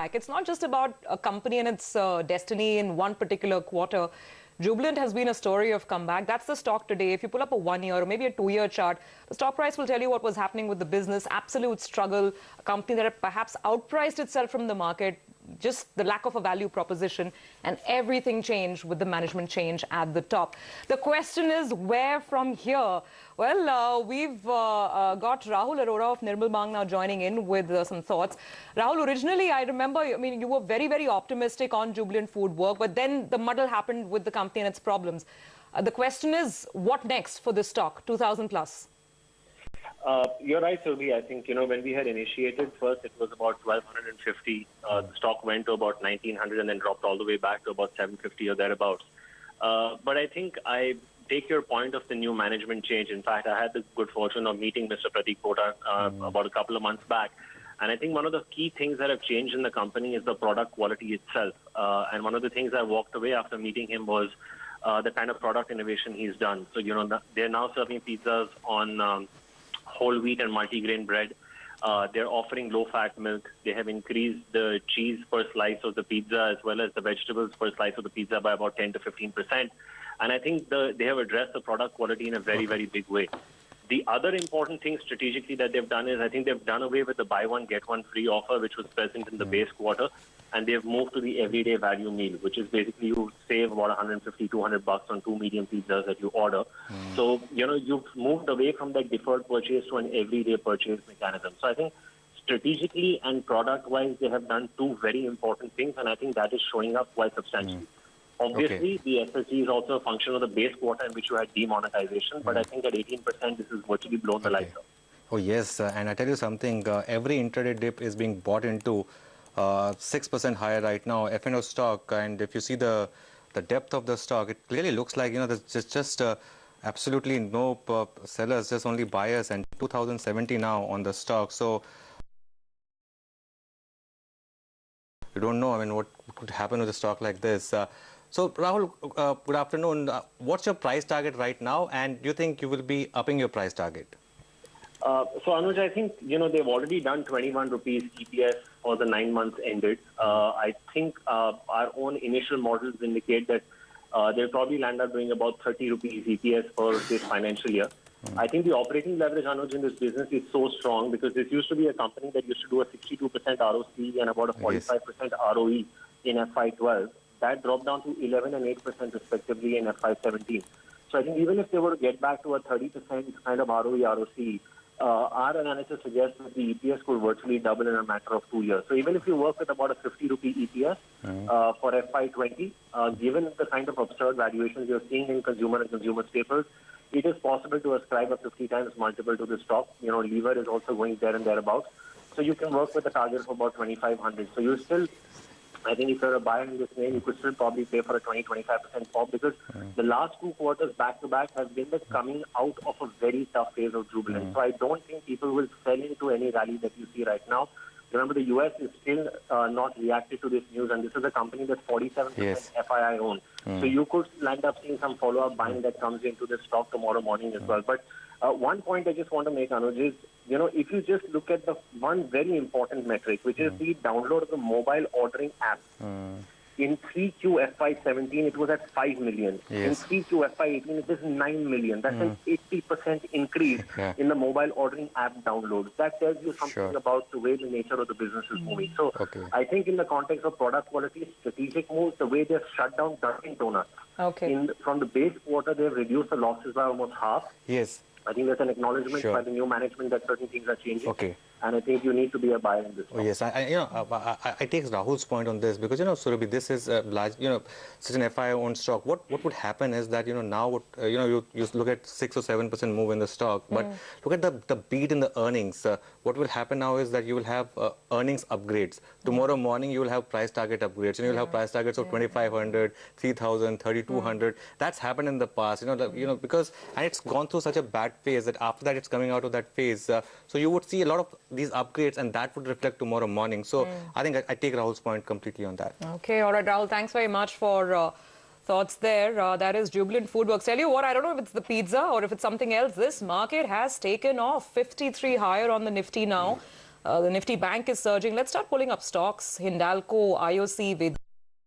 comeback. It's not just about a company and its destiny in one particular quarter. Jubilant has been a story of comeback. That's the stock today. If you pull up a 1 year or maybe a 2 year chart, the stock price will tell you what was happening with the business. Absolute struggle. A company that had perhaps outpriced itself from the market. Just the lack of a value proposition, and everything changed with the management change at the top. The question is, where from here? Well, we've got Rahul Arora of Nirmal now joining in with some thoughts. Rahul, originally, I remember, you were very, very optimistic on Jubilant Food work, but then the muddle happened with the company and its problems. The question is, what next for this stock, 2000 plus? You're right, Surbi. I think, when we had initiated first, it was about 1250. The stock went to about 1900 and then dropped all the way back to about 750 or thereabouts. But I think I take your point of the new management change. In fact, I had the good fortune of meeting Mr. Pratik Kota about a couple of months back. And I think one of the key things that have changed in the company is the product quality itself. And one of the things I walked away after meeting him was the kind of product innovation he's done. So, they're now serving pizzas on whole wheat and multigrain bread. They're offering low-fat milk. They have increased the cheese per slice of the pizza as well as the vegetables per slice of the pizza by about 10 to 15%. And I think they have addressed the product quality in a very, very big way. The other important thing strategically that they've done is I think they've done away with the buy one, get one free offer, which was present in the base quarter. And they've moved to the everyday value meal, which is basically you save about 150, 200 bucks on 2 medium pizzas that you order. So, you've moved away from that deferred purchase to an everyday purchase mechanism. So I think strategically and product-wise, they have done two very important things, and I think that is showing up quite substantially. Obviously, the SSG is also a function of the base quarter in which you had demonetization, but I think at 18%, this is virtually blown the lights out. Oh, yes, and I tell you something, every intraday dip is being bought into 6% higher right now, F&O stock, and if you see the depth of the stock, it clearly looks like, there's just absolutely no sellers, just only buyers, and 2070 now on the stock. So you don't know, what could happen with a stock like this. So Rahul, good afternoon. What's your price target right now, and do you think you will be upping your price target? So Anuj, I think, they've already done 21 rupees EPS for the 9 months ended. I think our own initial models indicate that they'll probably land up doing about 30 rupees EPS for this financial year. I think the operating leverage, Anuj, in this business is so strong because this used to be a company that used to do a 62% ROC and about a 45% ROE in FY12. That dropped down to 11 and 8% respectively in FY17. So I think even if they were to get back to a 30% kind of ROE, ROC, our analysis suggests that the EPS could virtually double in a matter of 2 years. So even if you work with about a 50 rupee EPS for FY20, given the kind of absurd valuations you're seeing in consumer and consumer staples, it is possible to ascribe a 50 times multiple to the stock. Lever is also going there and thereabouts. So you can work with a target of about 2,500. So you still, I think if you're a buyer in this name, you could still probably pay for a 20-25% pop because the last 2 quarters back-to-back has been the coming out of a very tough phase of Jubilant. So I don't think people will sell into any rally that you see right now. Remember, the U.S. is still not reacted to this news, and this is a company that's 47% FII owned. So you could land up seeing some follow-up buying that comes into the stock tomorrow morning as well. But one point I just want to make, Anuj, is, if you just look at the one very important metric, which is the download of the mobile ordering app. In 3Q FY17, it was at 5 million. In 3Q FY18, it is 9 million. That's an 80% increase in the mobile ordering app downloads. That tells you something about the way the nature of the business is moving. So I think in the context of product quality, strategic moves, the way they've shut down Dunkin' Donuts. From the base quarter, they've reduced the losses by almost half. I think there's an acknowledgement by the new management that certain things are changing. And I think you need to be a buyer in this. I take Rahul's point on this because, Surabhi, this is large, such an FI-owned stock. What would happen is that, now, you look at 6 or 7% move in the stock, but look at the beat in the earnings. What will happen now is that you will have earnings upgrades. Tomorrow morning, you will have price target upgrades. You will have price targets of 2,500, 3,000, 3,200. That's happened in the past, because, and it's gone through such a bad phase that after that, it's coming out of that phase. So you would see a lot of these upgrades, and that would reflect tomorrow morning. So I think I take Rahul's point completely on that. Okay, all right, Rahul, thanks very much for thoughts there. That is Jubilant Foodworks. Tell you what, I don't know if it's the pizza or if it's something else. This market has taken off 53 higher on the Nifty now. The Nifty Bank is surging. Let's start pulling up stocks. Hindalco, IOC, Ved